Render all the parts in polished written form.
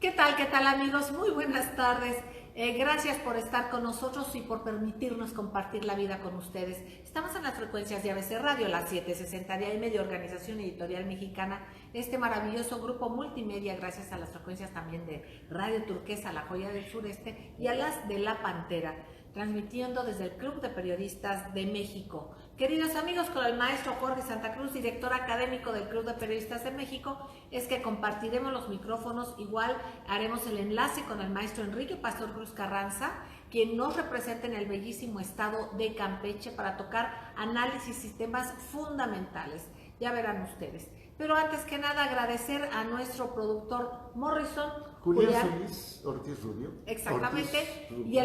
Qué tal amigos? Muy buenas tardes. Gracias por estar con nosotros y por permitirnos compartir la vida con ustedes. Estamos en las frecuencias de ABC Radio, las 760 de AM de Organización Editorial Mexicana, este maravilloso grupo multimedia, gracias a las frecuencias también de Radio Turquesa, La Joya del Sureste, y a las de La Pantera, transmitiendo desde el Club de Periodistas de México. Queridos amigos, con el maestro Jorge Santa Cruz, director académico del Club de Periodistas de México, es que compartiremos los micrófonos. Igual haremos el enlace con el maestro Enrique Pastor Cruz Carranza, quien nos representa en el bellísimo estado de Campeche para tocar análisis y temas fundamentales. Ya verán ustedes. Pero antes que nada, agradecer a nuestro productor Morrison, Julián Solís Ortiz Rubio. Exactamente, Ortiz Rubio. Y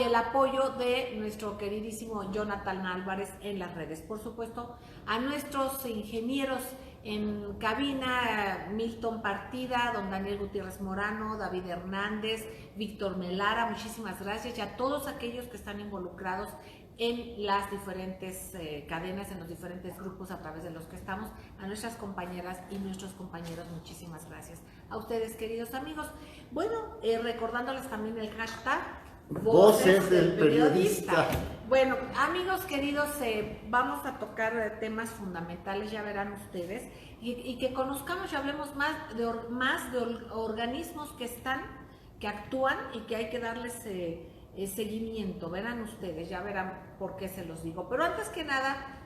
el apoyo de nuestro queridísimo Jonathan Álvarez en las redes. Por supuesto, a nuestros ingenieros en cabina, Milton Partida, don Daniel Gutiérrez Morano, David Hernández, Víctor Melara, muchísimas gracias, y a todos aquellos que están involucrados en las diferentes cadenas, en los diferentes grupos a través de los que estamos, a nuestras compañeras y nuestros compañeros, muchísimas gracias. A ustedes, queridos amigos. Bueno, recordándoles también el hashtag Voces del Periodista. Bueno, amigos queridos, vamos a tocar temas fundamentales, ya verán ustedes, y que conozcamos y hablemos más de organismos que están, que actúan y que hay que darles seguimiento. Verán ustedes, ya verán por qué se los digo. Pero antes que nada,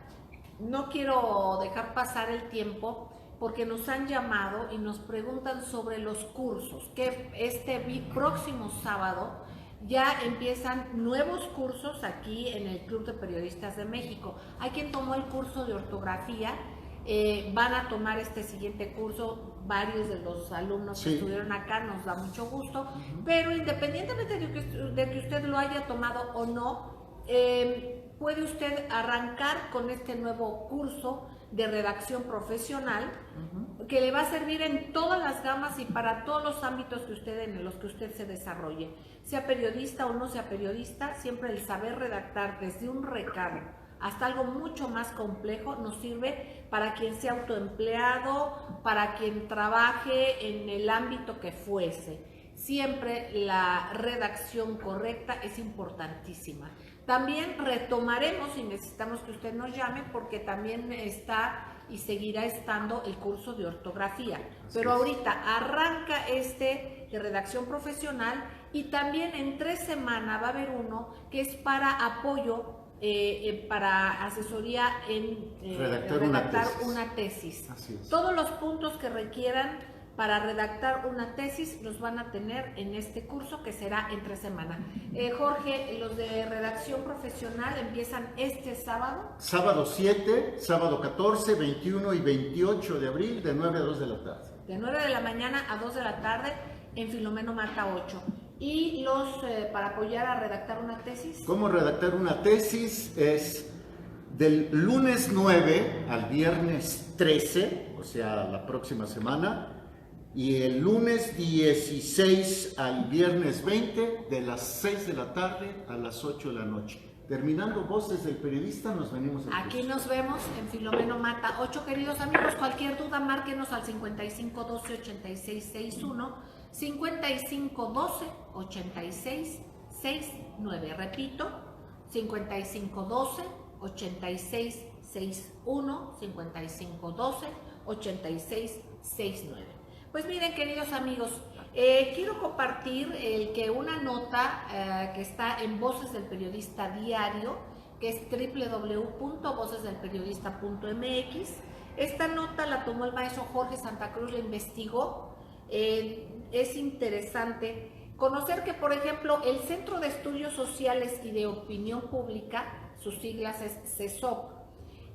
no quiero dejar pasar el tiempo porque nos han llamado y nos preguntan sobre los cursos, que este próximo sábado ya empiezan nuevos cursos aquí en el Club de Periodistas de México. Hay quien tomó el curso de ortografía, van a tomar este siguiente curso varios de los alumnos que estuvieron acá, nos da mucho gusto, pero independientemente de que usted lo haya tomado o no, puede usted arrancar con este nuevo curso de redacción profesional, que le va a servir en todas las gamas y para todos los ámbitos en los que usted se desarrolle. Sea periodista o no sea periodista, siempre el saber redactar desde un recado hasta algo mucho más complejo nos sirve para quien sea autoempleado, para quien trabaje en el ámbito que fuese. Siempre la redacción correcta es importantísima. También retomaremos, y necesitamos que usted nos llame, porque también está y seguirá estando el curso de ortografía. Pero ahorita arranca este de redacción profesional, y también en 3 semanas va a haber uno que es para apoyo, para asesoría en redactar una tesis. Todos los puntos que requieran para redactar una tesis los van a tener en este curso, que será en 3 semanas. Jorge, los de redacción profesional empiezan este sábado. Sábado 7, sábado 14, 21 y 28 de abril, de 9 a 2 de la tarde. De 9 de la mañana a 2 de la tarde en Filomeno Mata 8. Y los para apoyar a redactar una tesis. ¿Cómo redactar una tesis? Es del lunes 9 al viernes 13, o sea, la próxima semana, y el lunes 16 al viernes 20, de las 6 de la tarde a las 8 de la noche. Terminando Voces del Periodista, nos venimos aquí curso. Nos vemos en Filomeno Mata 8, queridos amigos. Cualquier duda, márquenos al 55 12 86 61, 55 12 86 69. Repito, 55 12 86 61, 55 12 86 69. Pues miren, queridos amigos, quiero compartir una nota que está en Voces del Periodista Diario, que es www.vocesdelperiodista.mx. Esta nota la tomó el maestro Jorge Santa Cruz, la investigó. Es interesante conocer que, por ejemplo, el Centro de Estudios Sociales y de Opinión Pública, sus siglas es CESOP,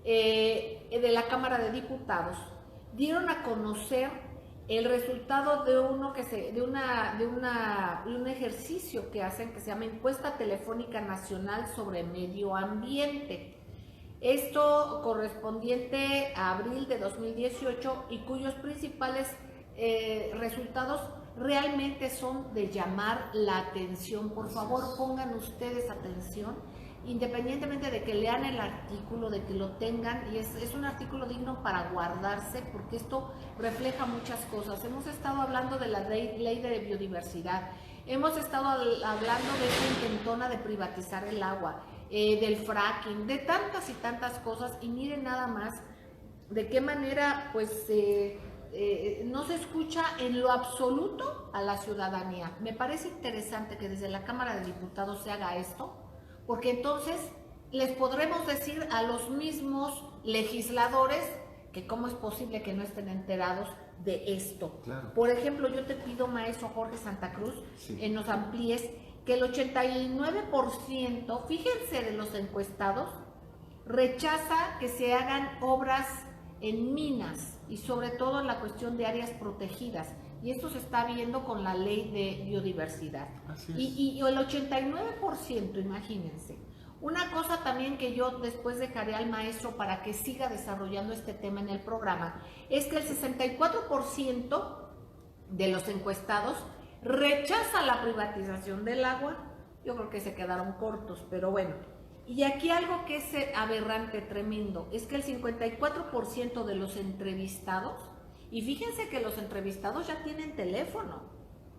de la Cámara de Diputados, dieron a conocer el resultado de un ejercicio que hacen, que se llama Encuesta Telefónica Nacional sobre Medio Ambiente. Esto correspondiente a abril de 2018, y cuyos principales resultados realmente son de llamar la atención. Por favor, pongan ustedes atención independientemente de que lean el artículo, de que lo tengan, y es un artículo digno para guardarse, porque esto refleja muchas cosas. Hemos estado hablando de la ley de biodiversidad, hemos estado hablando de esa intentona de privatizar el agua, del fracking, de tantas y tantas cosas, y miren nada más de qué manera pues no se escucha en lo absoluto a la ciudadanía. Me parece interesante que desde la Cámara de Diputados se haga esto, porque entonces les podremos decir a los mismos legisladores que cómo es posible que no estén enterados de esto. Claro. Por ejemplo, yo te pido, maestro Jorge Santa Cruz, sí, nos amplíes que el 89%, fíjense, de los encuestados, rechaza que se hagan obras en minas y sobre todo en la cuestión de áreas protegidas, y esto se está viendo con la ley de biodiversidad. Así es. Y el 89%, imagínense. Una cosa también que yo después dejaré al maestro para que siga desarrollando este tema en el programa, es que el 64% de los encuestados rechaza la privatización del agua. Yo creo que se quedaron cortos, pero bueno. Y aquí algo que es aberrante, tremendo, es que el 54% de los entrevistados, y fíjense que los entrevistados ya tienen teléfono,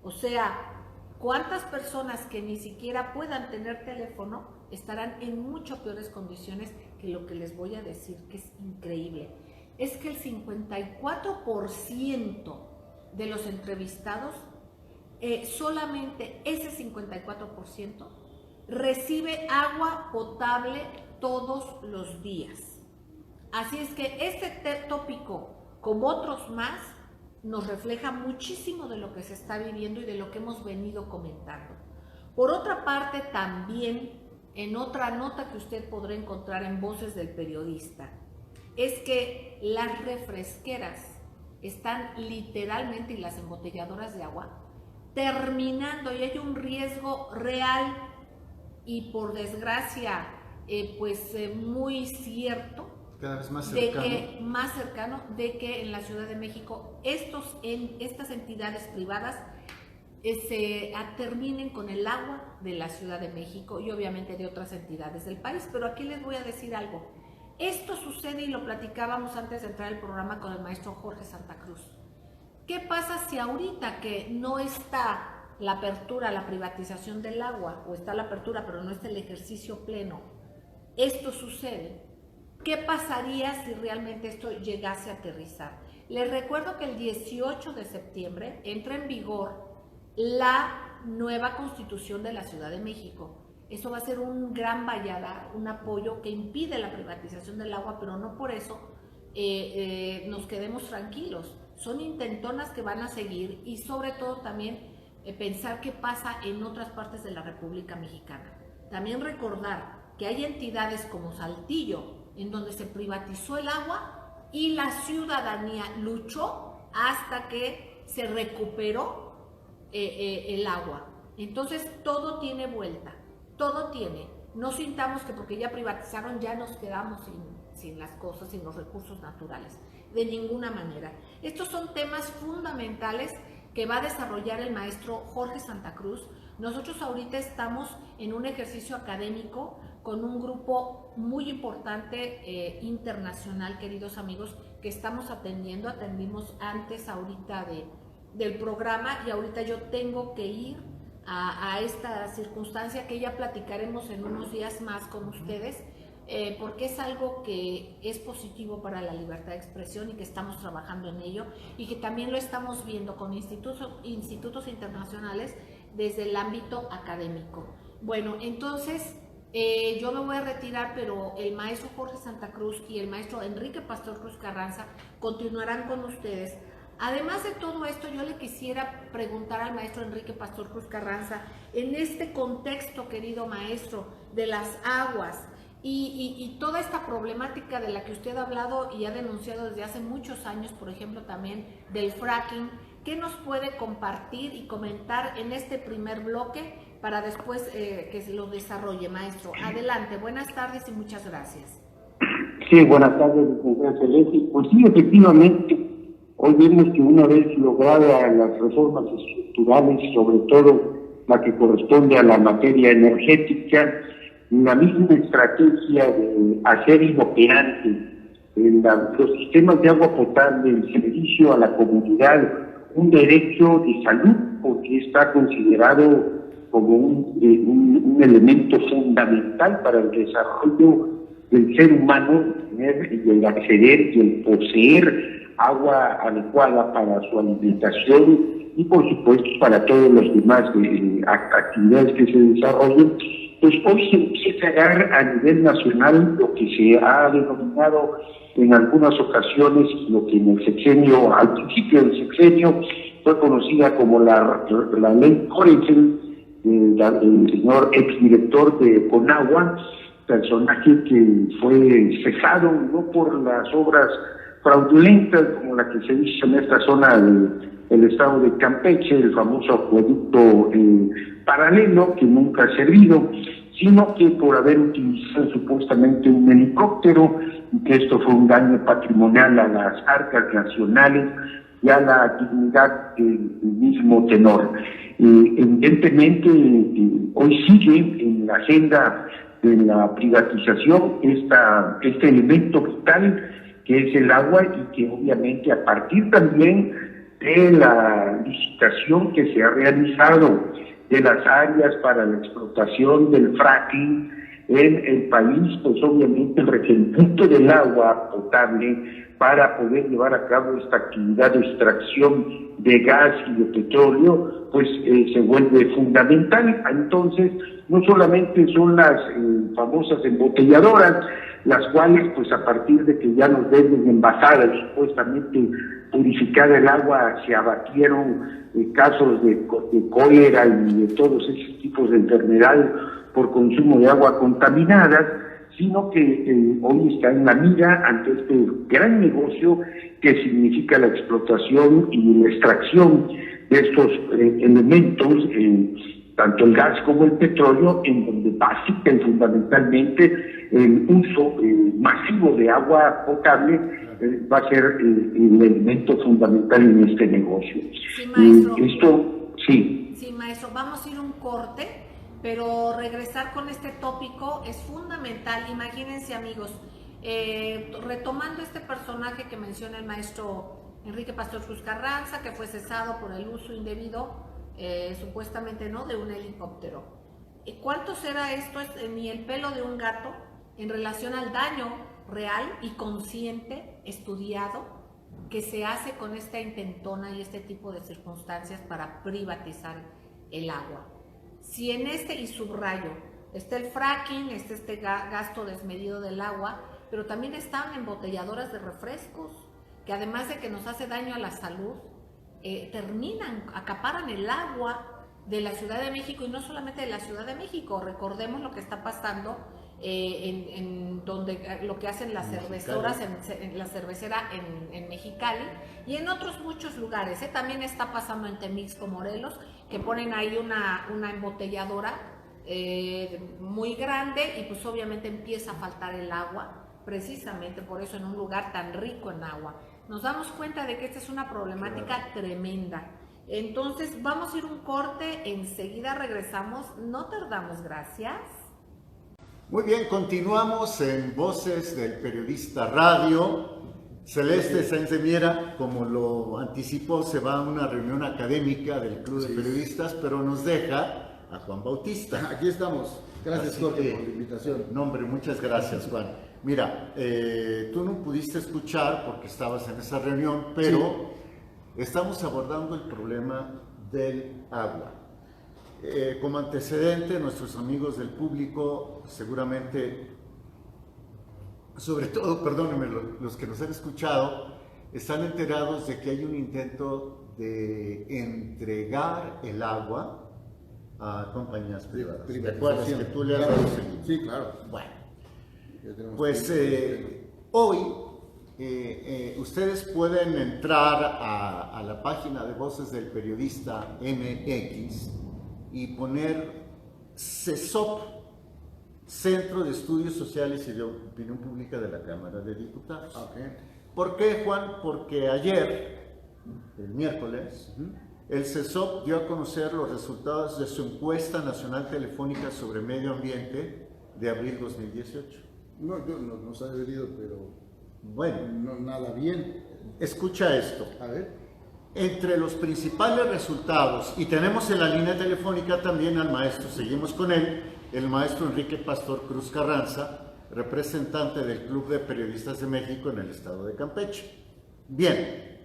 o sea, ¿cuántas personas que ni siquiera puedan tener teléfono estarán en mucho peores condiciones que lo que les voy a decir, que es increíble? Es que el 54% de los entrevistados, solamente ese 54%, recibe agua potable todos los días. Así es que este tópico, como otros más, nos refleja muchísimo de lo que se está viviendo y de lo que hemos venido comentando. Por otra parte, también, en otra nota que usted podrá encontrar en Voces del Periodista, es que las refresqueras están literalmente, y las embotelladoras de agua, terminando, y hay un riesgo real y por desgracia muy cierto, cada vez más cercano, de que en la Ciudad de México estas entidades privadas terminen con el agua de la Ciudad de México y obviamente de otras entidades del país. Pero aquí les voy a decir algo. Esto sucede, y lo platicábamos antes de entrar al programa con el maestro Jorge Santa Cruz. ¿Qué pasa si ahorita que no está la apertura, la privatización del agua, o está la apertura pero no está el ejercicio pleno, esto sucede? ¿Qué pasaría si realmente esto llegase a aterrizar? Les recuerdo que el 18 de septiembre entra en vigor la nueva Constitución de la Ciudad de México. Eso va a ser un gran vallada, un apoyo que impide la privatización del agua, pero no por eso nos quedemos tranquilos. Son intentonas que van a seguir, y sobre todo también pensar qué pasa en otras partes de la República Mexicana. También recordar que hay entidades como Saltillo, en donde se privatizó el agua y la ciudadanía luchó hasta que se recuperó el agua. Entonces todo tiene vuelta, todo tiene. No sintamos que porque ya privatizaron ya nos quedamos sin las cosas, sin los recursos naturales. De ninguna manera. Estos son temas fundamentales que va a desarrollar el maestro Jorge Santa Cruz. Nosotros ahorita estamos en un ejercicio académico con un grupo muy importante internacional, queridos amigos, que estamos atendiendo. Atendimos antes ahorita del programa, y ahorita yo tengo que ir a esta circunstancia que ya platicaremos en unos días más con ustedes, porque es algo que es positivo para la libertad de expresión y que estamos trabajando en ello, y que también lo estamos viendo con institutos internacionales desde el ámbito académico. Bueno, entonces yo me voy a retirar, pero el maestro Jorge Santa Cruz y el maestro Enrique Pastor Cruz Carranza continuarán con ustedes. Además de todo esto, yo le quisiera preguntar al maestro Enrique Pastor Cruz Carranza, en este contexto, querido maestro, de las aguas, y toda esta problemática de la que usted ha hablado y ha denunciado desde hace muchos años, por ejemplo también del fracking, ¿qué nos puede compartir y comentar en este primer bloque para después que se lo desarrolle, maestro? Adelante, buenas tardes y muchas gracias. Sí, buenas tardes, licenciada Celeste. Pues sí, efectivamente, hoy vemos que una vez logradas las reformas estructurales, sobre todo la que corresponde a la materia energética, la misma estrategia de hacer inoperante los sistemas de agua potable, el servicio a la comunidad, un derecho de salud, porque está considerado como un elemento fundamental para el desarrollo del ser humano, el acceder y el poseer agua adecuada para su alimentación y por supuesto para todas las demás actividades que se desarrollen. Pues hoy se empieza a dar a nivel nacional lo que se ha denominado en algunas ocasiones, lo que en el sexenio, al principio del sexenio, fue conocida como la ley Corensen, el señor exdirector de Conagua, personaje que fue cesado no por las obras fraudulentas como la que se hizo en esta zona del estado de Campeche, el famoso acueducto paralelo que nunca ha servido, sino que por haber utilizado supuestamente un helicóptero, y que esto fue un daño patrimonial a las arcas nacionales y a la dignidad del mismo tenor. Evidentemente, hoy sigue en la agenda de la privatización este elemento vital que es el agua, y que obviamente a partir también de la licitación que se ha realizado de las áreas para la explotación del fracking en el país, pues obviamente el requerimiento del agua potable para poder llevar a cabo esta actividad de extracción de gas y de petróleo, pues se vuelve fundamental. Entonces, no solamente son las famosas embotelladoras, las cuales, pues a partir de que ya nos venden envasada y supuestamente purificada el agua, se abatieron casos de cólera y de todos esos tipos de enfermedades por consumo de agua contaminada, sino que hoy está en la mira ante este gran negocio que significa la explotación y la extracción de estos elementos, tanto el gas como el petróleo, en donde básica y fundamentalmente el uso masivo de agua potable va a ser el elemento fundamental en este negocio. Sí, maestro. Esto, sí. Sí, maestro, vamos a ir un corte, pero regresar con este tópico es fundamental. Imagínense, amigos, retomando este personaje que menciona el maestro Enrique Pastor Cruz Carranza, que fue cesado por el uso indebido, supuestamente, ¿no?, de un helicóptero. ¿Cuánto será esto? Es ni el pelo de un gato en relación al daño real y consciente, estudiado, que se hace con esta intentona y este tipo de circunstancias para privatizar el agua. Si en y subrayo, está el fracking, está este gasto desmedido del agua, pero también están embotelladoras de refrescos, que además de que nos hace daño a la salud, acaparan el agua de la Ciudad de México, y no solamente de la Ciudad de México. Recordemos lo que está pasando en donde lo que hacen las cerveceras en la cervecera en Mexicali y en otros muchos lugares. También está pasando en Temixco, Morelos, que ponen ahí una embotelladora muy grande, y pues obviamente empieza a faltar el agua, precisamente por eso en un lugar tan rico en agua. Nos damos cuenta de que esta es una problemática tremenda. Entonces vamos a ir un corte, enseguida regresamos, no tardamos, gracias. Muy bien, continuamos en Voces del Periodista Radio. Celeste Sáenz de Miera, como lo anticipó, se va a una reunión académica del Club de Periodistas, pero nos deja a Juan Bautista. Aquí estamos. Gracias, Jorge, por la invitación. No, hombre, muchas gracias, Juan. Mira, tú no pudiste escuchar porque estabas en esa reunión, pero estamos abordando el problema del agua. Como antecedente, nuestros amigos del público seguramente, sobre todo, perdónenme, los que nos han escuchado, están enterados de que hay un intento de entregar el agua a compañías privadas. ¿Te acuerdas que tú le has dado seguimiento? Sí, claro. Bueno, pues hoy ustedes pueden entrar a la página de Voces del Periodista MX y poner CESOP, Centro de Estudios Sociales y de Opinión Pública de la Cámara de Diputados. Okay. ¿Por qué, Juan? Porque ayer, el miércoles, el CESOP dio a conocer los resultados de su encuesta nacional telefónica sobre medio ambiente de abril 2018. No, yo no se ha venido, pero Bueno, no nada bien. escucha esto. A ver. Entre los principales resultados, y tenemos en la línea telefónica también al maestro, seguimos con él, el maestro Enrique Pastor Cruz Carranza, representante del Club de Periodistas de México en el estado de Campeche. Bien,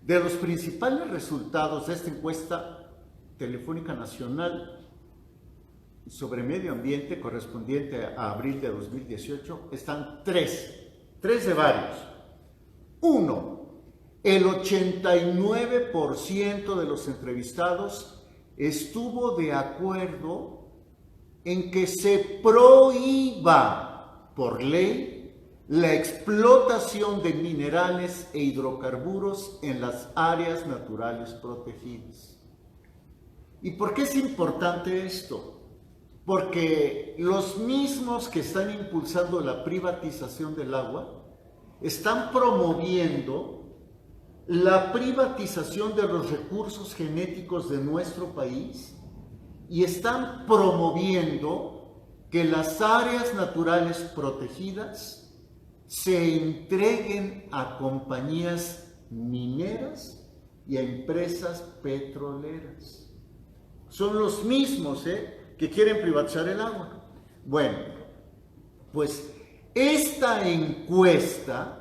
de los principales resultados de esta encuesta telefónica nacional sobre medio ambiente correspondiente a abril de 2018 están tres de varios. Uno, el 89% de los entrevistados estuvo de acuerdo en que se prohíba por ley la explotación de minerales e hidrocarburos en las áreas naturales protegidas. ¿Y por qué es importante esto? Porque los mismos que están impulsando la privatización del agua están promoviendo la privatización de los recursos genéticos de nuestro país y están promoviendo que las áreas naturales protegidas se entreguen a compañías mineras y a empresas petroleras. Son los mismos que quieren privatizar el agua. Bueno, pues esta encuesta,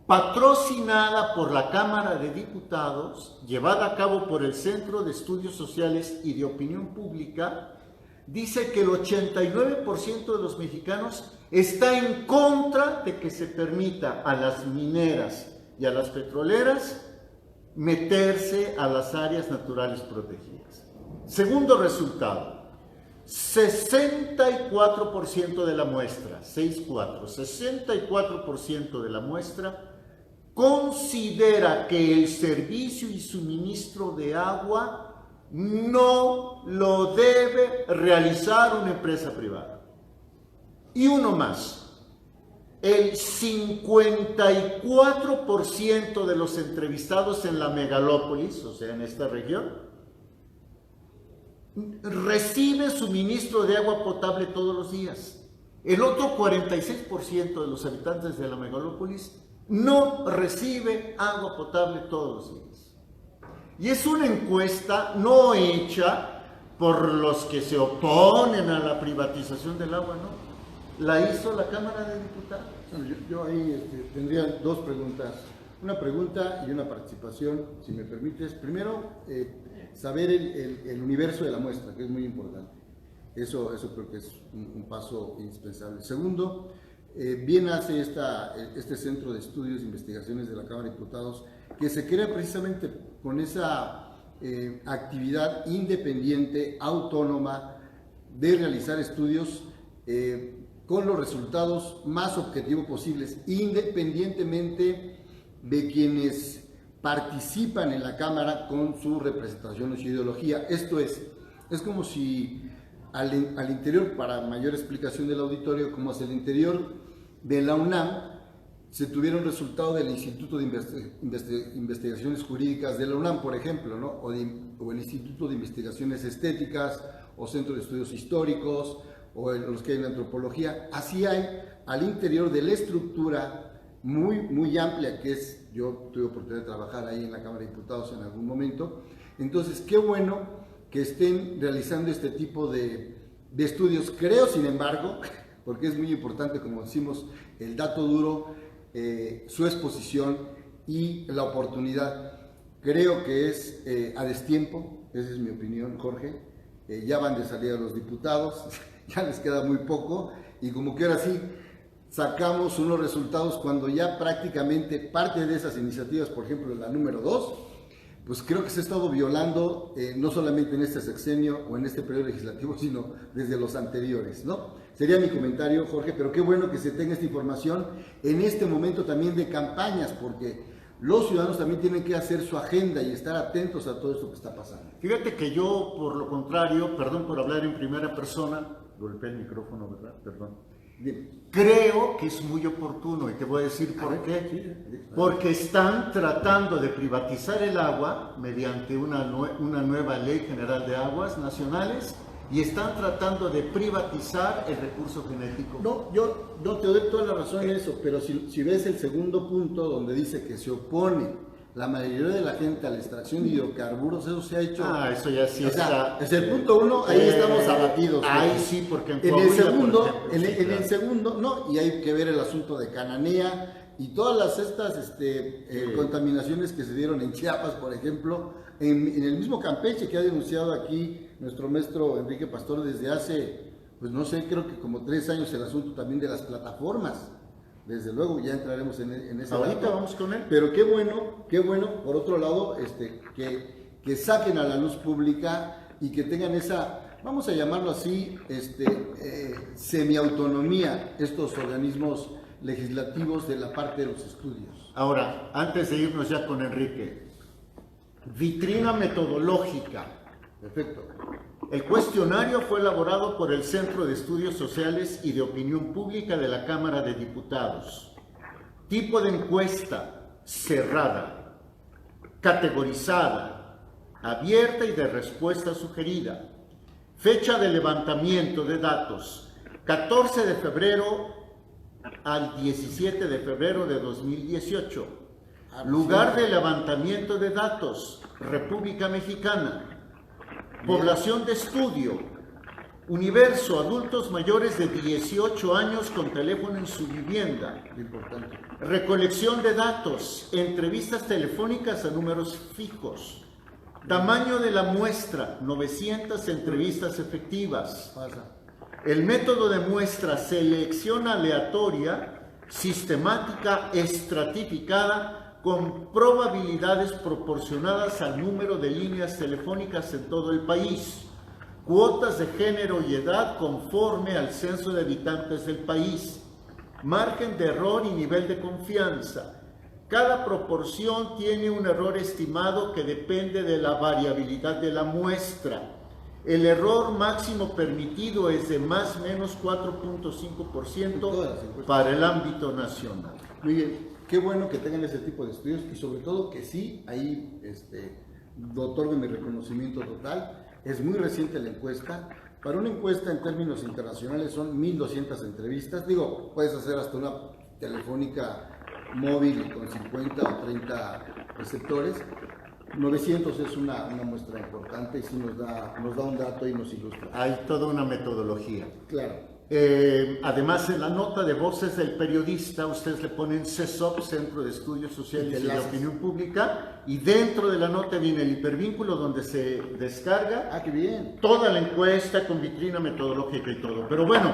patrocinada por la Cámara de Diputados, llevada a cabo por el Centro de Estudios Sociales y de Opinión Pública, dice que el 89% de los mexicanos está en contra de que se permita a las mineras y a las petroleras meterse a las áreas naturales protegidas. Segundo resultado, 64% de la muestra, 64% de la muestra considera que el servicio y suministro de agua no lo debe realizar una empresa privada. Y uno más, el 54% de los entrevistados en la megalópolis, o sea, en esta región, reciben suministro de agua potable todos los días. El otro 46% de los habitantes de la megalópolis no recibe agua potable todos los días. Y es una encuesta no hecha por los que se oponen a la privatización del agua, no. La hizo la Cámara de Diputados. Yo ahí tendría dos preguntas. Una pregunta y una participación, si me permites. Primero, saber el universo de la muestra, que es muy importante. Eso creo que es un paso indispensable. Segundo, bien hace este Centro de Estudios e Investigaciones de la Cámara de Diputados, que se crea precisamente con esa actividad independiente, autónoma, de realizar estudios con los resultados más objetivos posibles, independientemente de quienes participan en la Cámara con su representación o su ideología. Esto es como si al interior, para mayor explicación del auditorio, como hacia el interior de la UNAM, se tuviera un resultado del Instituto de Investigaciones Jurídicas de la UNAM, por ejemplo, ¿no? o el Instituto de Investigaciones Estéticas, o Centro de Estudios Históricos, o los que hay en antropología. Así hay al interior de la estructura muy amplia que es. Yo tuve oportunidad de trabajar ahí en la Cámara de Diputados en algún momento. Entonces, qué bueno que estén realizando este tipo de estudios. Creo, sin embargo, porque es muy importante, como decimos, el dato duro, su exposición y la oportunidad. Creo que es a destiempo, esa es mi opinión, Jorge. Ya van de salida los diputados, ya les queda muy poco, y como que ahora sí sacamos unos resultados cuando ya prácticamente parte de esas iniciativas, por ejemplo la número 2, pues creo que se ha estado violando no solamente en este sexenio o en este periodo legislativo, sino desde los anteriores, ¿no? Sería mi comentario, Jorge, pero qué bueno que se tenga esta información en este momento también de campañas, porque los ciudadanos también tienen que hacer su agenda y estar atentos a todo esto que está pasando. Fíjate que yo, por lo contrario, perdón por hablar en primera persona, golpeé el micrófono, ¿verdad? Perdón. Creo que es muy oportuno, y te voy a decir por qué. Porque están tratando de privatizar el agua mediante una nueva ley general de aguas nacionales y están tratando de privatizar el recurso genético. No, yo te doy toda la razón en eso, pero si ves el segundo punto donde dice que se opone la mayoría de la gente a la extracción de hidrocarburos, eso se ha hecho. Eso ya sí o está. sea, es el punto uno, ahí estamos abatidos. Ahí ¿no? sí, porque en el Coahuila, segundo, por ejemplo, sí, en claro. el segundo, no, y hay que ver el asunto de Cananea y todas estas contaminaciones que se dieron en Chiapas, por ejemplo, en el mismo Campeche, que ha denunciado aquí nuestro maestro Enrique Pastor desde hace, pues no sé, creo que como 3 años, el asunto también de las plataformas. Desde luego, ya entraremos en ese Ahorita dato. vamos con él. Pero qué bueno, por otro lado, que saquen a la luz pública y que tengan esa, vamos a llamarlo así, semiautonomía, estos organismos legislativos de la parte de los estudios. Ahora, antes de irnos ya con Enrique, vitrina metodológica. Perfecto. El cuestionario fue elaborado por el Centro de Estudios Sociales y de Opinión Pública de la Cámara de Diputados. Tipo de encuesta: cerrada, categorizada, abierta y de respuesta sugerida. Fecha de levantamiento de datos: 14 de febrero al 17 de febrero de 2018. Lugar de levantamiento de datos: República Mexicana. Población de estudio: universo, adultos mayores de 18 años con teléfono en su vivienda. Importante. Recolección de datos: entrevistas telefónicas a números fijos. Tamaño de la muestra: 900 entrevistas efectivas. Pasa. El método de muestra: selección aleatoria, sistemática, estratificada, con probabilidades proporcionadas al número de líneas telefónicas en todo el país. Cuotas de género y edad conforme al censo de habitantes del país. Margen de error y nivel de confianza. Cada proporción tiene un error estimado que depende de la variabilidad de la muestra. El error máximo permitido es de más o menos 4.5% para el ámbito nacional. Muy bien. Qué bueno que tengan ese tipo de estudios y sobre todo que sí, ahí otorgo mi reconocimiento total. Es muy reciente la encuesta. Para una encuesta en términos internacionales son 1.200 entrevistas. Digo, puedes hacer hasta una telefónica móvil con 50 o 30 receptores. 900 es una muestra importante y sí nos da un dato y nos ilustra. Hay toda una metodología. Claro. Además, en la nota de voces del periodista, ustedes le ponen CESOP, Centro de Estudios Sociales y de Opinión Pública, y dentro de la nota viene el hipervínculo donde se descarga qué bien. toda la encuesta con vitrina metodológica y todo. Pero bueno,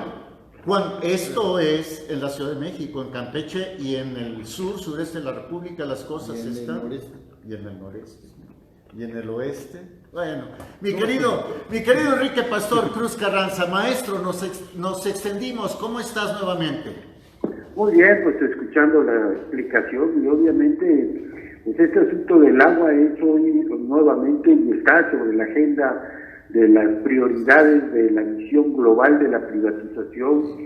esto es en la Ciudad de México, en Campeche y en el sureste de la República, las cosas están. Y en el noreste. Y en el oeste. Bueno, mi querido Enrique Pastor Cruz Carranza, maestro, nos extendimos. ¿Cómo estás nuevamente? Muy bien, pues escuchando la explicación y obviamente pues este asunto del agua es hoy nuevamente y está sobre la agenda de las prioridades de la visión global de la privatización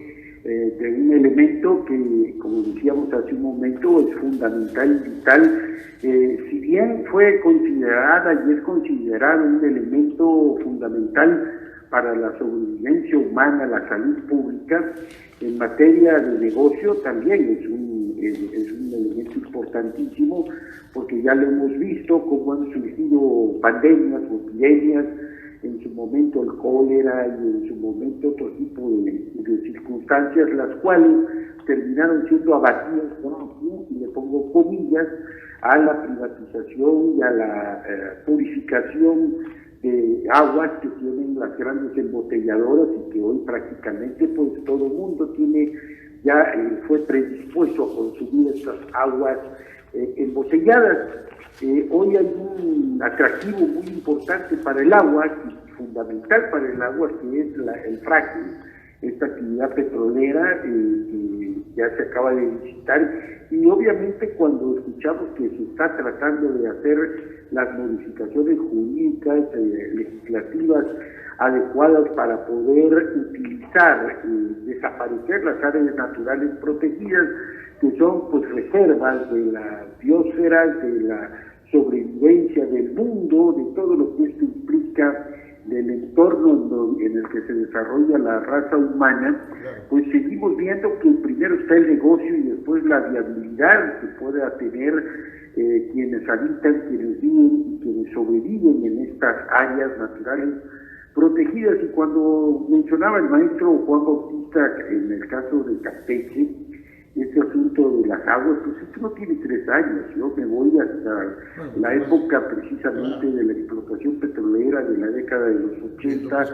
de un elemento que, como decíamos hace un momento, es fundamental y vital. Si bien fue considerada y es considerado un elemento fundamental para la sobrevivencia humana, la salud pública, en materia de negocio también es un elemento importantísimo, porque ya lo hemos visto cómo han surgido pandemias o epidemias, en su momento el cólera y en su momento otro tipo de circunstancias, las cuales terminaron siendo abatidas, y le pongo comillas, a la privatización y a la purificación de aguas que tienen las grandes embotelladoras y que hoy prácticamente pues todo el mundo fue predispuesto a consumir estas aguas embotelladas. Hoy hay un atractivo muy importante para el agua, fundamental para el agua, que es el fracking, esta actividad petrolera que ya se acaba de visitar, y obviamente cuando escuchamos que se está tratando de hacer las modificaciones jurídicas, legislativas adecuadas para poder utilizar y desaparecer las áreas naturales protegidas, que son pues reservas de la biosfera, de la sobrevivencia del mundo, de todo lo que esto implica del entorno en el que se desarrolla la raza humana, pues seguimos viendo que primero está el negocio y después la viabilidad que pueda tener quienes habitan, quienes viven y quienes sobreviven en estas áreas naturales protegidas. Y cuando mencionaba el maestro Juan Bautista en el caso de Campeche, este asunto de las aguas, pues esto no tiene 3 años. Yo me voy hasta la época precisamente de la explotación petrolera de la década de los 80,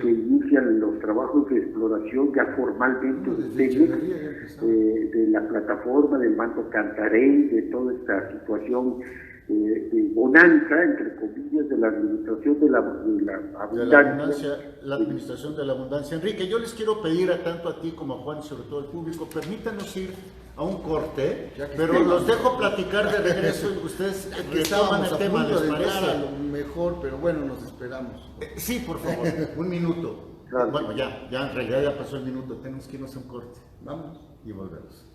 que inician los trabajos de exploración ya formalmente de la plataforma del Manto Cantarell, de toda esta situación de bonanza, entre comillas, de la administración de la abundancia. La administración de la abundancia. Enrique, yo les quiero pedir a tanto a ti como a Juan y sobre todo al público, permítanos ir a un corte, pero los dejo platicar de regreso y ustedes retoman el tema, ¿les parece? A lo mejor, pero bueno, nos esperamos. Sí, por favor, un minuto. Claro. Bueno, ya, en realidad ya pasó el minuto, tenemos que irnos a un corte. Vamos. Y volvemos.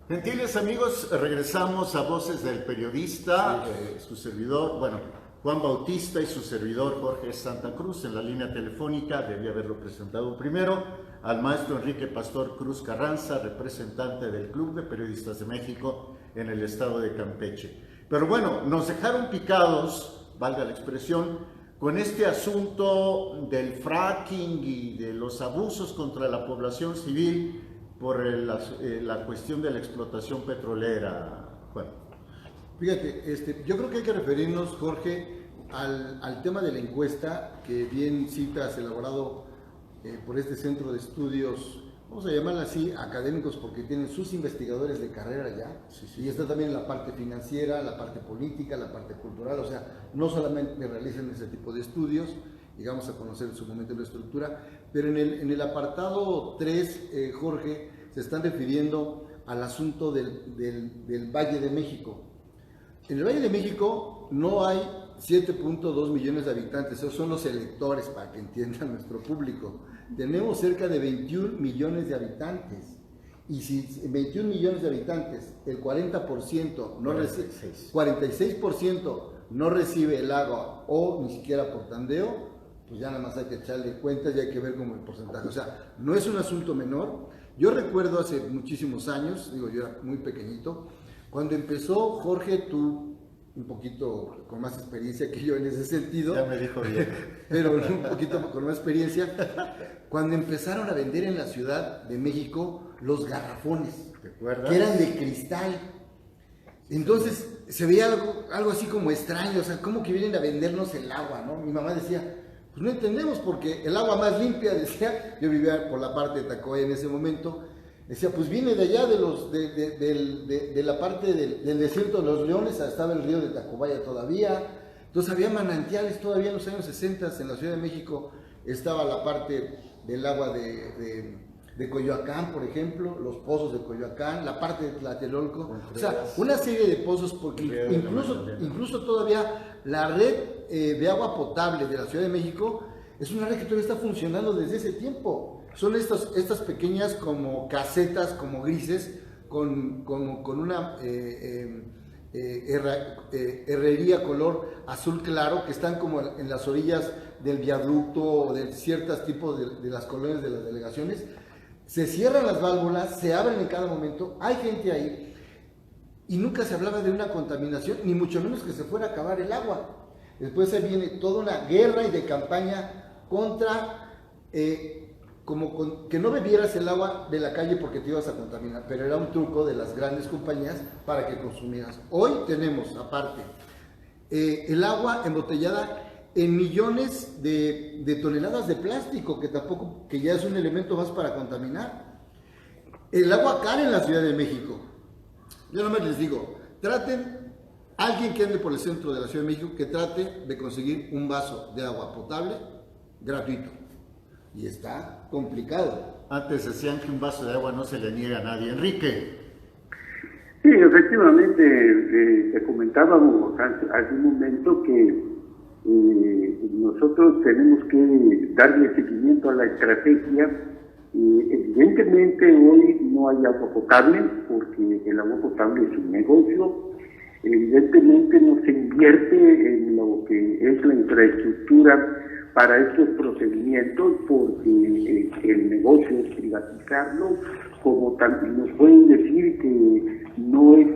Gentiles amigos, regresamos a Voces del Periodista, su servidor, Juan Bautista y su servidor Jorge Santa Cruz en la línea telefónica. Debía haberlo presentado primero al maestro Enrique Pastor Cruz Carranza, representante del Club de Periodistas de México en el estado de Campeche. Pero bueno, nos dejaron picados, valga la expresión, con este asunto del fracking y de los abusos contra la población civil por la cuestión de la explotación petrolera, Juan. Fíjate, yo creo que hay que referirnos, Jorge, al tema de la encuesta que bien citas, elaborado por este centro de estudios, vamos a llamarla así, académicos, porque tienen sus investigadores de carrera ya, y está también la parte financiera, la parte política, la parte cultural, o sea, no solamente realizan ese tipo de estudios, y vamos a conocer en su momento la estructura, pero en el apartado 3, Jorge, se están refiriendo al asunto del Valle de México. En el Valle de México no hay 7.2 millones de habitantes, esos son los electores, para que entienda nuestro público. Tenemos cerca de 21 millones de habitantes, y si 21 millones de habitantes, el 40% no recibe, 46% no recibe el agua o ni siquiera por tandeo, pues ya nada más hay que echarle cuentas y hay que ver como el porcentaje. O sea, no es un asunto menor. Yo recuerdo hace muchísimos años, yo era muy pequeñito, cuando empezó, Jorge, tú un poquito con más experiencia que yo en ese sentido. Ya me dijo bien. Pero un poquito con más experiencia, cuando empezaron a vender en la Ciudad de México los garrafones, ¿te acuerdas? Que eran de cristal. Entonces se veía algo así como extraño, o sea, ¿cómo que vienen a vendernos el agua, no? Mi mamá decía, pues no entendemos, porque el agua más limpia, decía, yo vivía por la parte de Tacubaya en ese momento, decía, pues viene de allá de la parte del desierto de los Leones, estaba el río de Tacubaya todavía, entonces había manantiales todavía en los años 60 en la Ciudad de México, estaba la parte del agua de Coyoacán, por ejemplo, los pozos de Coyoacán, la parte de Tlatelolco, o sea, una serie de pozos, porque incluso todavía la red de agua potable de la Ciudad de México es una red que todavía está funcionando desde ese tiempo. Son estas pequeñas como casetas, como grises, con una herrería color azul claro, que están como en las orillas del viaducto o de ciertos tipos de las colonias de las delegaciones. Se cierran las válvulas, se abren en cada momento, hay gente ahí, y nunca se hablaba de una contaminación, ni mucho menos que se fuera a acabar el agua. Después se viene toda una guerra y de campaña contra que no bebieras el agua de la calle porque te ibas a contaminar, pero era un truco de las grandes compañías para que consumieras. Hoy tenemos, aparte, el agua embotellada en millones de toneladas de plástico, que ya es un elemento más para contaminar. El agua cara en la Ciudad de México. Yo nomás les digo, alguien que ande por el centro de la Ciudad de México, que trate de conseguir un vaso de agua potable gratuito. Y está complicado. Antes decían que un vaso de agua no se le niega a nadie. Enrique. Sí, efectivamente, te comentábamos hace un momento que nosotros tenemos que darle seguimiento a la estrategia. Evidentemente hoy no hay agua potable porque el agua potable es un negocio. Evidentemente no se invierte en lo que es la infraestructura para estos procedimientos, porque el negocio es privatizarlo, como también nos pueden decir que no es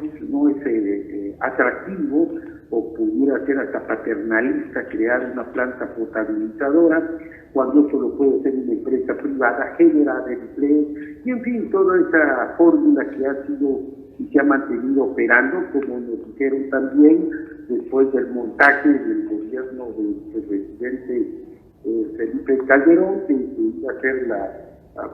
atractivo o pudiera ser hasta paternalista crear una planta potabilizadora, cuando eso lo puede hacer una empresa privada, generar empleo, y en fin, toda esa fórmula que ha sido y se ha mantenido operando, como nos dijeron también, después del montaje del gobierno del presidente Felipe Calderón, que iba a ser la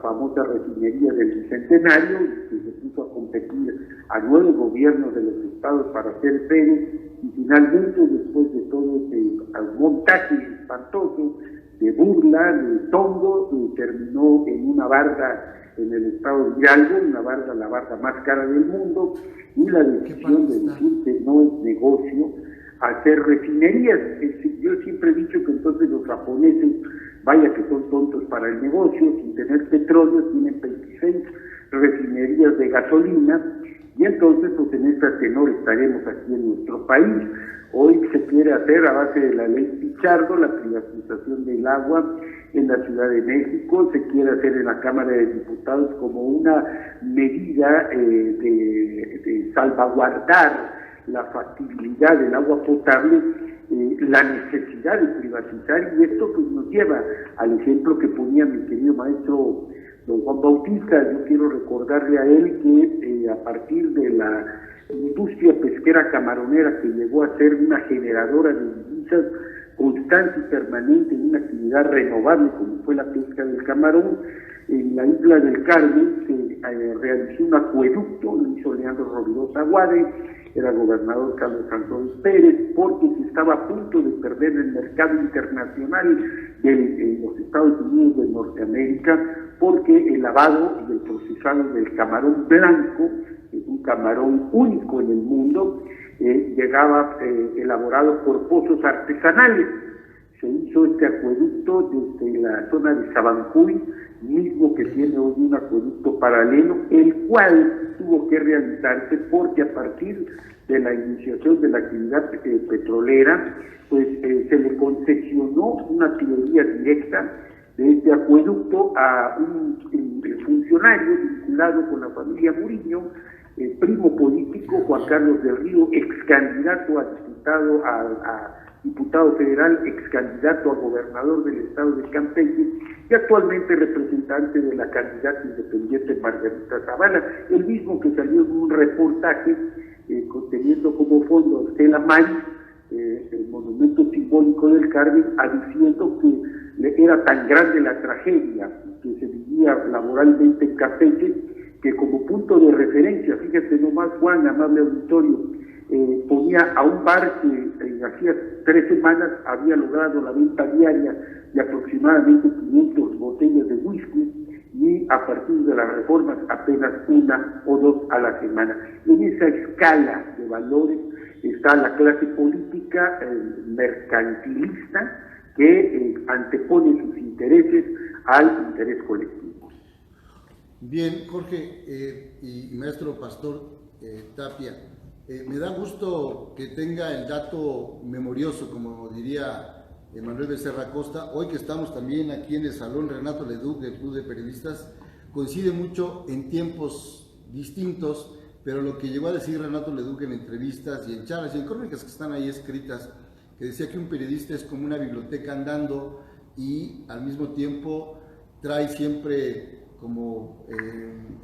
famosa refinería del Bicentenario, que se puso a competir a 9 gobiernos de los estados para hacer Pérez, y finalmente, después de todo ese montaje espantoso, de burla, de tongo, terminó en una barda en el estado de Hidalgo, la barda más cara del mundo, y la decisión de decir que no es negocio hacer refinerías. Yo siempre he dicho que entonces los japoneses, vaya que son tontos para el negocio, sin tener petróleo, tienen 26 refinerías de gasolina, y entonces pues en ese tenor estaremos aquí en nuestro país. Hoy se quiere hacer a base de la ley Pichardo la privatización del agua en la Ciudad de México, se quiere hacer en la Cámara de Diputados como una medida de salvaguardar la factibilidad del agua potable, la necesidad de privatizar, y esto pues nos lleva al ejemplo que ponía mi querido maestro don Juan Bautista. Yo quiero recordarle a él que a partir de la industria pesquera camaronera, que llegó a ser una generadora de divisas constante y permanente en una actividad renovable como fue la pesca del camarón, en la isla del Carmen se realizó un acueducto, lo hizo Leandro Rovirosa Aguade, era gobernador Carlos Santos Pérez, porque se estaba a punto de perder el mercado internacional de los Estados Unidos de Norteamérica, porque el lavado y el procesado del camarón blanco, que es un camarón único en el mundo, llegaba elaborado por pozos artesanales. Se hizo este acueducto desde la zona de Sabancuy, mismo que tiene hoy un acueducto paralelo, el cual tuvo que realizarse porque a partir de la iniciación de la actividad petrolera, pues se le concesionó una teoría directa de este acueducto a un funcionario vinculado con la familia Muriño, primo político, Juan Carlos del Río, ex candidato a diputado federal, ex candidato a gobernador del estado de Campeche, y actualmente representante de la candidata independiente Margarita Zavala, el mismo que salió en un reportaje conteniendo como fondo a Estela Maris, el monumento simbólico del Carmen, aduciendo que era tan grande la tragedia que se vivía laboralmente en Campeche, que como punto de referencia, fíjate nomás, Juan, amable auditorio, ponía a un bar que hacía 3 semanas había logrado la venta diaria de aproximadamente 500 botellas de whisky, y a partir de las reformas apenas 1 o 2 a la semana. En esa escala de valores está la clase política mercantilista que antepone sus intereses al interés colectivo. Bien, Jorge y maestro Pastor Tapia, me da gusto que tenga el dato memorioso, como diría Manuel Becerra Costa. Hoy que estamos también aquí en el Salón Renato Leduc del Club de Periodistas, coincide mucho en tiempos distintos, pero lo que llegó a decir Renato Leduc en entrevistas y en charlas y en crónicas que están ahí escritas, que decía que un periodista es como una biblioteca andando y al mismo tiempo trae siempre como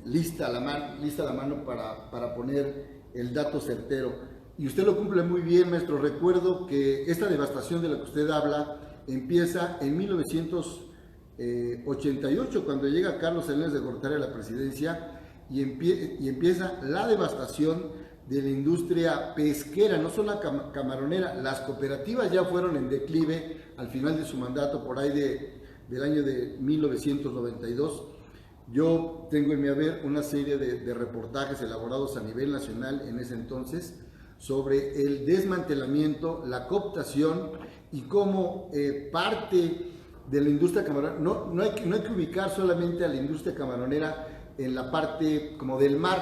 lista a la mano para poner el dato certero. Y usted lo cumple muy bien, maestro. Recuerdo que esta devastación de la que usted habla empieza en 1988, cuando llega Carlos Salinas de Gortari a la presidencia, y empieza la devastación de la industria pesquera, no solo la camaronera. Las cooperativas ya fueron en declive al final de su mandato, por ahí del año de 1992. Yo tengo en mi haber una serie de reportajes elaborados a nivel nacional en ese entonces sobre el desmantelamiento, la cooptación y cómo parte de la industria camaronera, no hay que ubicar solamente a la industria camaronera en la parte como del mar,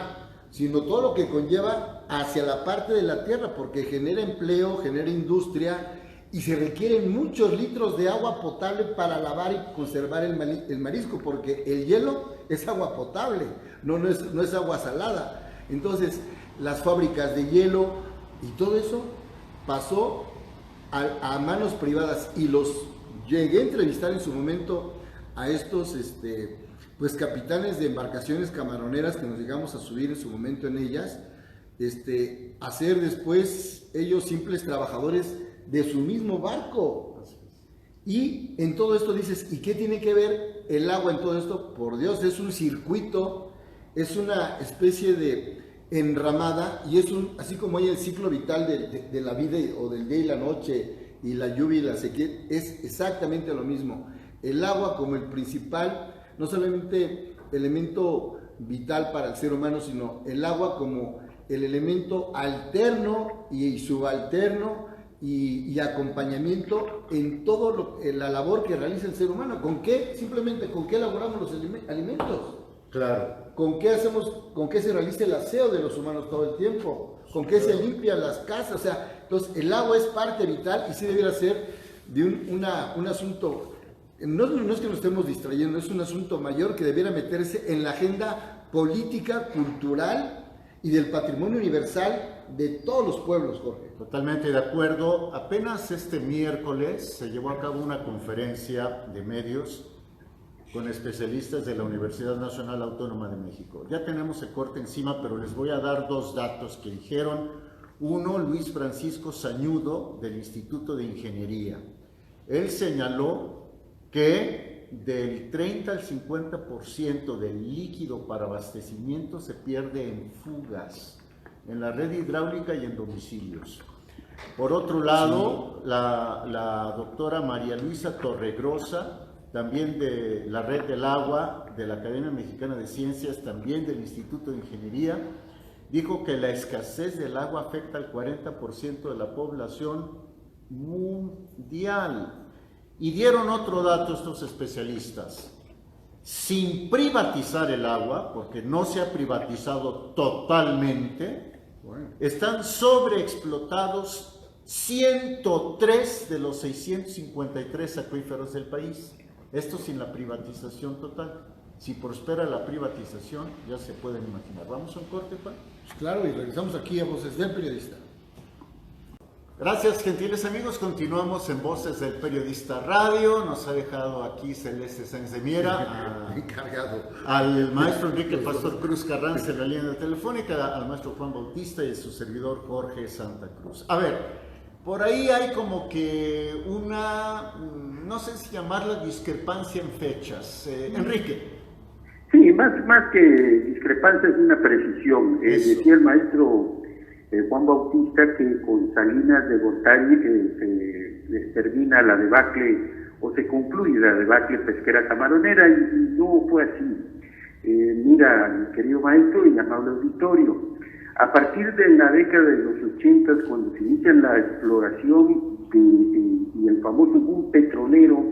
sino todo lo que conlleva hacia la parte de la tierra, porque genera empleo, genera industria y se requieren muchos litros de agua potable para lavar y conservar el marisco, porque el hielo es agua potable, no es agua salada. Entonces, las fábricas de hielo y todo eso pasó a manos privadas, y los llegué a entrevistar en su momento a estos pues capitanes de embarcaciones camaroneras que nos llegamos a subir en su momento en ellas, a ser después ellos simples trabajadores de su mismo barco. Y en todo esto dices, ¿y qué tiene que ver el agua en todo esto? Por Dios, es un circuito, es una especie de enramada, y es así como hay el ciclo vital de la vida, o del día y la noche, y la lluvia y la sequía, es exactamente lo mismo. El agua como el principal, no solamente elemento vital para el ser humano, sino el agua como el elemento alterno y subalterno y acompañamiento en todo la labor que realiza el ser humano. ¿Con qué? Simplemente, ¿con qué elaboramos los alimentos? Claro. ¿Con qué se realiza el aseo de los humanos todo el tiempo? ¿Con qué se limpian las casas? O sea, entonces el agua es parte vital, y sí debiera ser de un asunto, no es que nos estemos distrayendo, es un asunto mayor que debiera meterse en la agenda política, cultural y del patrimonio universal de todos los pueblos, Jorge. Totalmente de acuerdo. Apenas este miércoles se llevó a cabo una conferencia de medios con especialistas de la Universidad Nacional Autónoma de México. Ya tenemos el corte encima, pero les voy a dar dos datos que dijeron. Uno, Luis Francisco Sañudo, del Instituto de Ingeniería. Él señaló que del 30 al 50% del líquido para abastecimiento se pierde en fugas, en la red hidráulica y en domicilios. Por otro lado, la doctora María Luisa Torregrosa, también de la Red del Agua, de la Academia Mexicana de Ciencias, también del Instituto de Ingeniería, dijo que la escasez del agua afecta al 40% de la población mundial. Y dieron otro dato estos especialistas. Sin privatizar el agua, porque no se ha privatizado totalmente, están sobreexplotados 103 de los 653 acuíferos del país. Esto sin la privatización total. Si prospera la privatización, ya se pueden imaginar. ¿Vamos a un corte, Juan? Pues claro, y regresamos aquí a Voces del Periodista. Gracias, gentiles amigos. Continuamos en Voces del Periodista Radio. Nos ha dejado aquí Celeste Sáenz de Miera, encargado, al maestro Enrique Pastor Cruz Carranza en la línea telefónica, al maestro Juan Bautista y a su servidor Jorge Santa Cruz. A ver, por ahí hay como que una, no sé si llamarla discrepancia en fechas. Enrique. Sí, más que discrepancia es una precisión. Decía el maestro Juan Bautista que con Salinas de Gortari termina la debacle, o se concluye la debacle pesquera camaronera, y no fue así. Mira, mi querido maestro y amable auditorio, a partir de la década de los 80, cuando se inicia la exploración y el famoso boom petrolero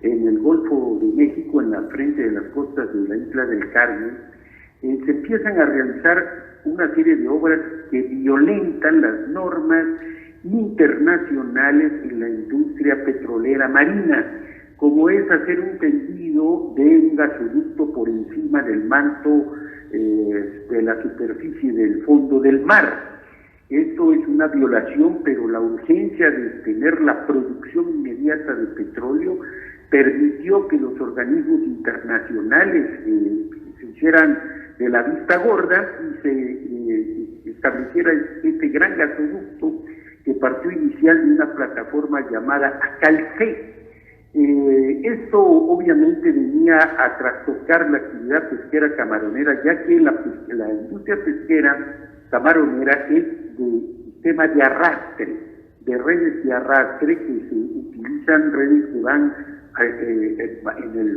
en el Golfo de México, en la frente de las costas de la isla del Carmen, se empiezan a realizar una serie de obras que violentan las normas internacionales en la industria petrolera marina, como es hacer un tendido de un gasoducto por encima del manto de la superficie del fondo del mar. Esto es una violación, pero la urgencia de tener la producción inmediata de petróleo permitió que los organismos internacionales se hicieran de la vista gorda y se estableciera este gran gasoducto que partió inicial de una plataforma llamada Acalfe. Esto obviamente venía a trastocar la actividad pesquera camaronera, ya que la industria pesquera camaronera es de sistema de arrastre, de redes de arrastre que se utilizan, redes que van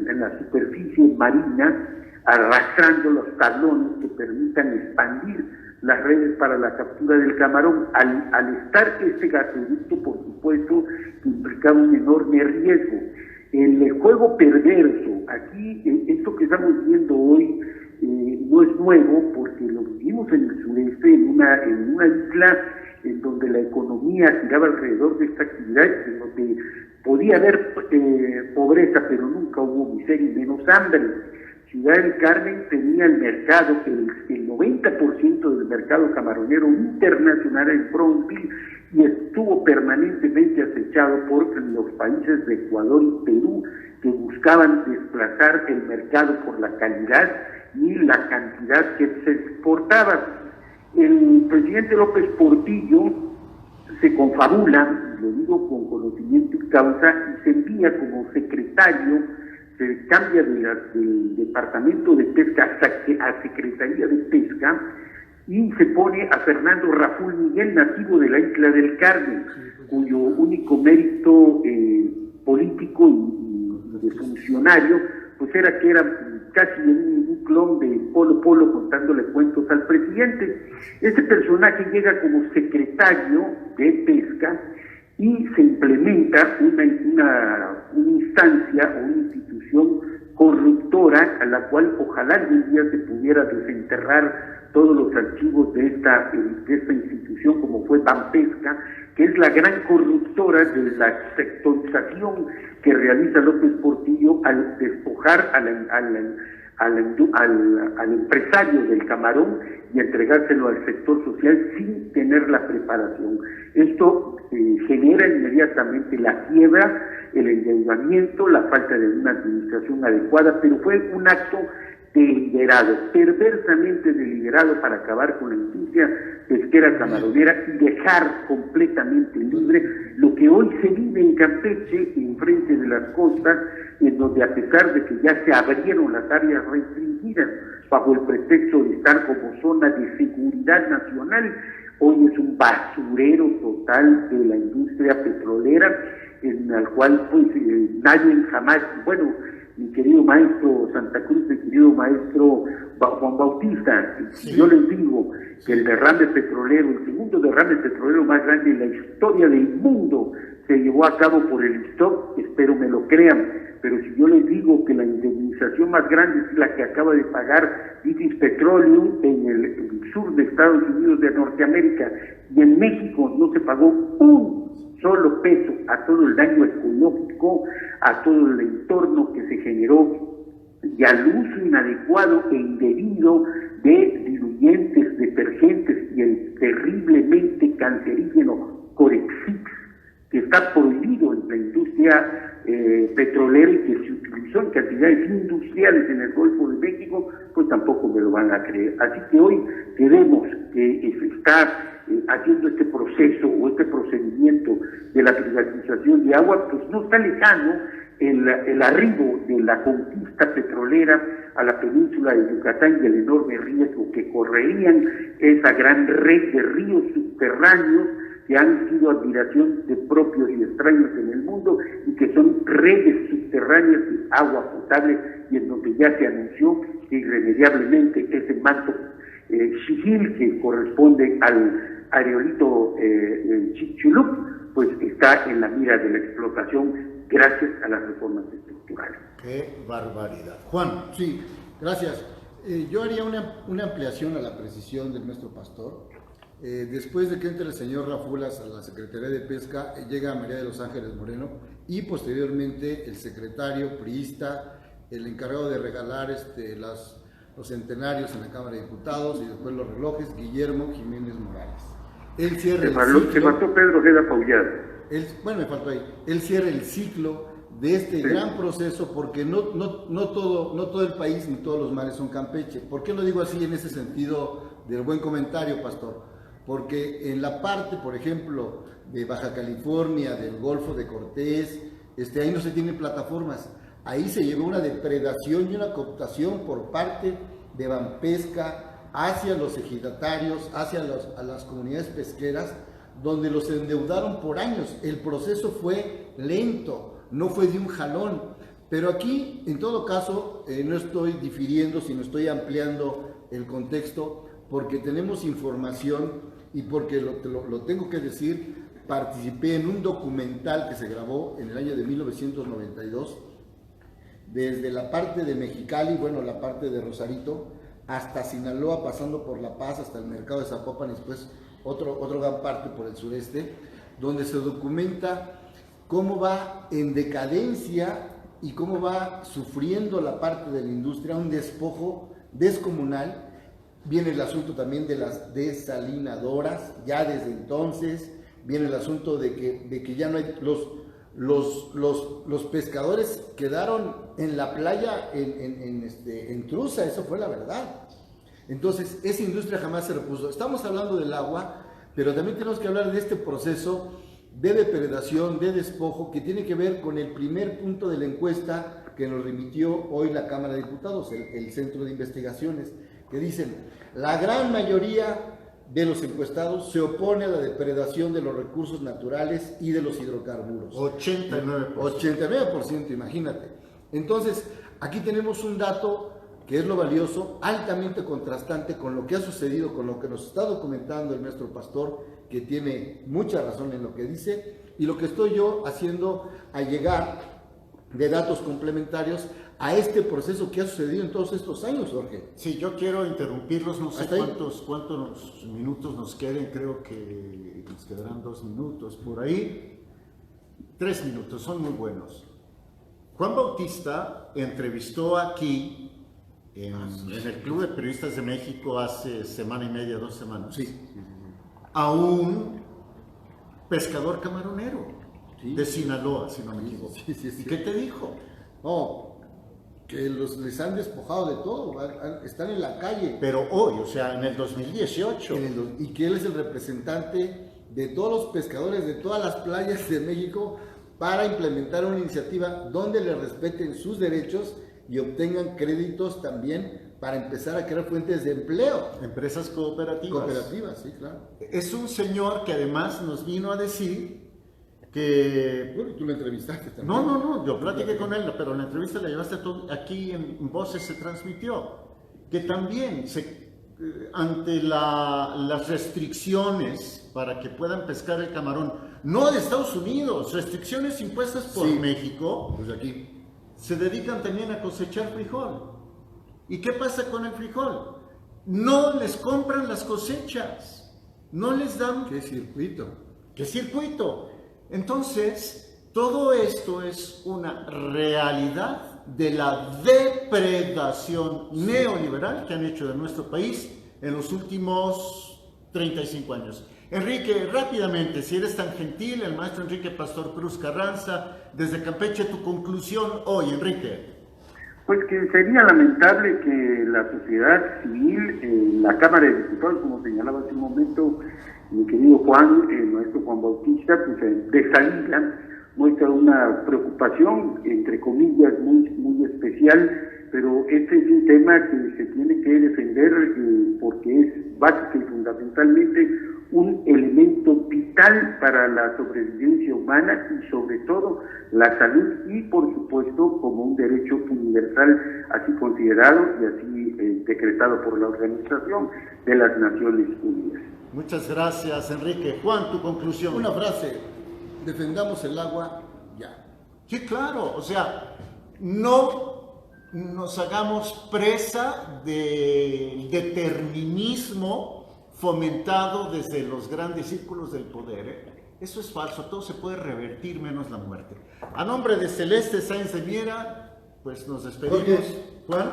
en la superficie marina, arrastrando los tablones que permitan expandir las redes para la captura del camarón. Al estar este gasoducto, por supuesto, implicaba un enorme riesgo. El juego perverso, aquí, esto que estamos viendo hoy, no es nuevo, porque lo vivimos en el sureste, en una isla en donde la economía giraba alrededor de esta actividad, en donde podía haber pobreza, pero nunca hubo miseria y menos hambre. Ciudad del Carmen tenía el mercado, el 90% del mercado camaronero internacional en Brownsville, y estuvo permanentemente acechado por los países de Ecuador y Perú, que buscaban desplazar el mercado por la calidad y la cantidad que se exportaba. El presidente López Portillo se confabula, lo digo con conocimiento y causa, y se envía como secretario, se cambia del Departamento de Pesca a Secretaría de Pesca, y se pone a Fernando Raful Miguel, nativo de la isla del Carmen, cuyo único mérito político y de funcionario, pues era que era casi un clon de Polo Polo contándole cuentos al presidente. Este personaje llega como secretario de Pesca y se implementa una instancia o una institución corruptora a la cual ojalá algún día se pudiera desenterrar todos los archivos de esta institución, como fue Banpesca, que es la gran corruptora de la sectorización que realiza López Portillo al despojar al empresario del camarón y entregárselo al sector social sin tener la preparación. Esto genera inmediatamente la quiebra, el endeudamiento, la falta de una administración adecuada, pero fue un acto deliberado, perversamente deliberado, para acabar con la industria pesquera camaronera y dejar completamente libre lo que hoy se vive en Campeche, enfrente de las costas, en donde, a pesar de que ya se abrieron las áreas restringidas bajo el pretexto de estar como zona de seguridad nacional, hoy es un basurero total de la industria petrolera, en el cual pues nadie jamás, bueno, mi querido maestro Santa Cruz, mi querido maestro Juan Bautista, sí. Yo les digo que el derrame petrolero, el segundo derrame petrolero más grande en la historia del mundo, se llevó a cabo por el ISTOP, espero me lo crean, pero si yo les digo que la indemnización más grande es la que acaba de pagar British Petroleum en el sur de Estados Unidos de Norteamérica, y en México no se pagó un solo peso a todo el daño ecológico, a todo el entorno que se generó y al uso inadecuado e indebido de diluyentes, detergentes y el terriblemente cancerígeno Corexix, que está prohibido en la industria petrolera y que se utilizó en cantidades industriales en el Golfo de México, pues tampoco me lo van a creer. Así que hoy queremos que se está haciendo este proceso o este procedimiento de la privatización de agua, pues no está lejano el arribo de la conquista petrolera a la península de Yucatán y el enorme riesgo que correrían esa gran red de ríos subterráneos que han sido admiración de propios y extraños en el mundo y que son redes subterráneas de agua potable, y en donde ya se anunció que irremediablemente ese manto Xijil, que corresponde al areolito Chicxulub, pues está en la mira de la explotación gracias a las reformas estructurales. ¡Qué barbaridad! Juan. Sí, gracias. Yo haría una ampliación a la precisión del maestro Pastor. Después de que entre el señor Rafulas a la Secretaría de Pesca, llega María de los Ángeles Moreno y posteriormente el secretario priista, el encargado de regalar los centenarios en la Cámara de Diputados y después los relojes, Guillermo Jiménez Morales. Él cierra se mató Pedro Ojeda Paullado. Bueno, me faltó ahí. Él cierra el ciclo de este gran proceso, porque no todo el país ni todos los mares son Campeche. ¿Por qué lo digo así en ese sentido del buen comentario, Pastor? Porque en la parte, por ejemplo, de Baja California, del Golfo de Cortés, ahí no se tienen plataformas. Ahí se llevó una depredación y una cooptación por parte de Banpesca hacia los ejidatarios, hacia a las comunidades pesqueras, donde los endeudaron por años. El proceso fue lento, no fue de un jalón. Pero aquí, en todo caso, no estoy difiriendo, sino estoy ampliando el contexto, porque tenemos información y porque lo tengo que decir. Participé en un documental que se grabó en el año de 1992, desde la parte de Mexicali, la parte de Rosarito, hasta Sinaloa, pasando por La Paz, hasta el mercado de Zapopan y después otro gran parque por el sureste, donde se documenta cómo va en decadencia y cómo va sufriendo la parte de la industria un despojo descomunal. Viene el asunto también de las desalinadoras, ya desde entonces, viene el asunto de que ya no hay, los pescadores quedaron en la playa en truza, eso fue la verdad. Entonces, esa industria jamás se repuso. Estamos hablando del agua, pero también tenemos que hablar de este proceso de depredación, de despojo, que tiene que ver con el primer punto de la encuesta que nos remitió hoy la Cámara de Diputados, el Centro de Investigaciones, que dicen, la gran mayoría de los encuestados se opone a la depredación de los recursos naturales y de los hidrocarburos. 89%. 89%, imagínate. Entonces, aquí tenemos un dato que es lo valioso, altamente contrastante con lo que ha sucedido, con lo que nos está documentando el maestro Pastor, que tiene mucha razón en lo que dice, y lo que estoy yo haciendo a llegar de datos complementarios a este proceso que ha sucedido en todos estos años, Jorge. Sí, yo quiero interrumpirlos, no sé ¿Hasta ahí? cuántos minutos nos queden, creo que nos quedarán 2 minutos por ahí. 3 minutos, son muy buenos. Juan Bautista entrevistó aquí en el Club de Periodistas de México hace semana y media, 2 semanas, Sí. a un pescador camaronero Sí. de Sinaloa, si no me equivoco. Sí, sí, sí. ¿Y qué te dijo? No, que les han despojado de todo, están en la calle. Pero hoy, o sea, en el 2018. Y que él es el representante de todos los pescadores de todas las playas de México para implementar una iniciativa donde le respeten sus derechos y obtengan créditos también para empezar a crear fuentes de empleo. Empresas cooperativas. Cooperativas, sí, claro. Es un señor que además nos vino a decir que... Bueno, tú lo entrevistaste también. No, yo platiqué con él, pero la entrevista la llevaste aquí en Voces, se transmitió, que también ante las restricciones para que puedan pescar el camarón, no de Estados Unidos, restricciones impuestas por Sí. México, Pues aquí. se dedican también a cosechar frijol. ¿Y qué pasa con el frijol? No les compran las cosechas, no les dan... ¿Qué circuito? ¿Qué circuito? Entonces, todo esto es una realidad de la depredación neoliberal que han hecho de nuestro país en los últimos 35 años. Enrique, rápidamente, si eres tan gentil, el maestro Enrique Pastor Cruz Carranza, desde Campeche, tu conclusión hoy, Enrique. Pues que sería lamentable que la sociedad civil, la Cámara de Diputados, como señalaba hace un momento mi querido Juan, el maestro Juan Bautista, pues de salida muestra una preocupación, entre comillas, muy especial, pero este es un tema que se tiene que defender porque es básico y fundamentalmente un elemento vital para la sobrevivencia humana y sobre todo la salud y por supuesto como un derecho universal así considerado y así decretado por la Organización de las Naciones Unidas. Muchas gracias, Enrique. Juan, tu conclusión. Una frase, defendamos el agua ya. Sí, claro, o sea, no nos hagamos presa del determinismo fomentado desde los grandes círculos del poder, ¿eh? Eso es falso, todo se puede revertir menos la muerte. A nombre de Celeste Sáenz de Miera, pues nos despedimos. Jorge. Juan,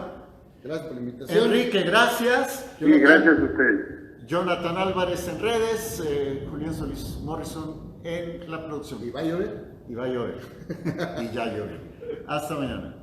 Gracias por la invitación. Enrique, gracias. Sí, gracias a ustedes. Jonathan Álvarez en redes, Julián Solís Morrison en la producción. ¿Y va a llover? Y va a llover. Y ya llover. Hasta mañana.